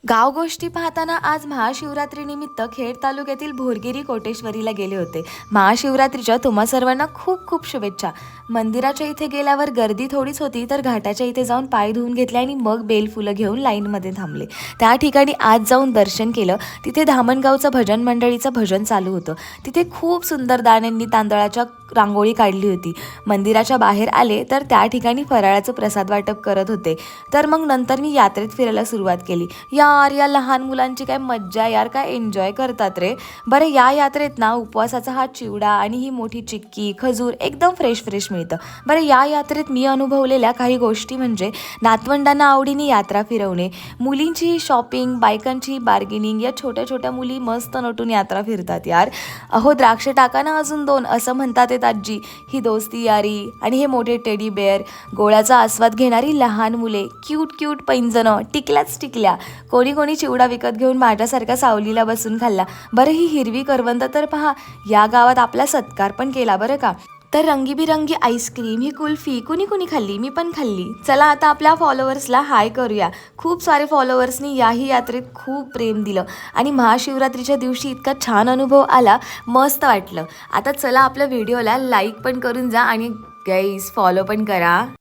गाव गोष्टी पाहताना आज महाशिवरात्रीनिमित्त खेड तालुक्यातील भोरगिरी कोटेश्वरीला गेले होते। महाशिवरात्रीच्या तुम्हा सर्वांना खूप खूप शुभेच्छा। मंदिराच्या इथे गेल्यावर गर्दी थोडीच होती, तर घाटाच्या इथे जाऊन पाय धुवून घेतले आणि मग बेलफुलं घेऊन लाईनमध्ये थांबले। त्या ठिकाणी आज जाऊन दर्शन केलं। तिथे धामणगावचं भजन मंडळीचं भजन चालू होतं। तिथे खूप सुंदर दाण्यांनी तांदळाच्या रांगोळी काढली होती। मंदिराच्या बाहेर आले तर त्या ठिकाणी फराळाचं प्रसाद वाटप करत होते। तर मग नंतर मी यात्रेत फिरायला सुरुवात केली। यार, या लहान मुलांची काय मज्जा यार, काय एन्जॉय करतात रे। बरं, या यात्रेत ना उपवासाचा हा चिवडा आणि ही मोठी चिक्की खजूर एकदम फ्रेश फ्रेश मिळतं। बरं, या यात्रेत मी अनुभवलेल्या काही गोष्टी म्हणजे नातवंडांना आवडीने यात्रा फिरवणे, मुलींची शॉपिंग, बायकांची बार्गेनिंग। या छोट्या छोट्या मुली मस्त नटून यात्रा फिरतात यार। अहो, द्राक्ष टाका ना अजून दोन असं म्हणतात आजी। ही दोस्ती यारी आणि हे मोठे टेडी बेअर, गोळ्याचा आस्वाद घेणारी लहान मुले, क्यूट क्यूट पैंजणं, टिकल्याच टिकल्या। कोणी कोणी चिवडा विकत घेऊन माझ्यासारख्या सावलीला बसून खाल्ला। बरं, ही हिरवी करवंद तर पहा, या गावात आपला सत्कार पण केला बरं का। तर रंगीबिरंगी आईस्क्रीम, ही कुल्फी कुणी कुणी खाल्ली, मी पण खाल्ली। चला आता आपल्या फॉलोअर्सला हाय करूया। खूप सारे फॉलोअर्सनी याही यात्रेत खूप प्रेम दिलं आणि महाशिवरात्रीच्या दिवशी इतका छान अनुभव आला, मस्त वाटलं। आता चला आपल्या व्हिडिओला लाईक पण करून जा आणि गाईज फॉलो पण करा।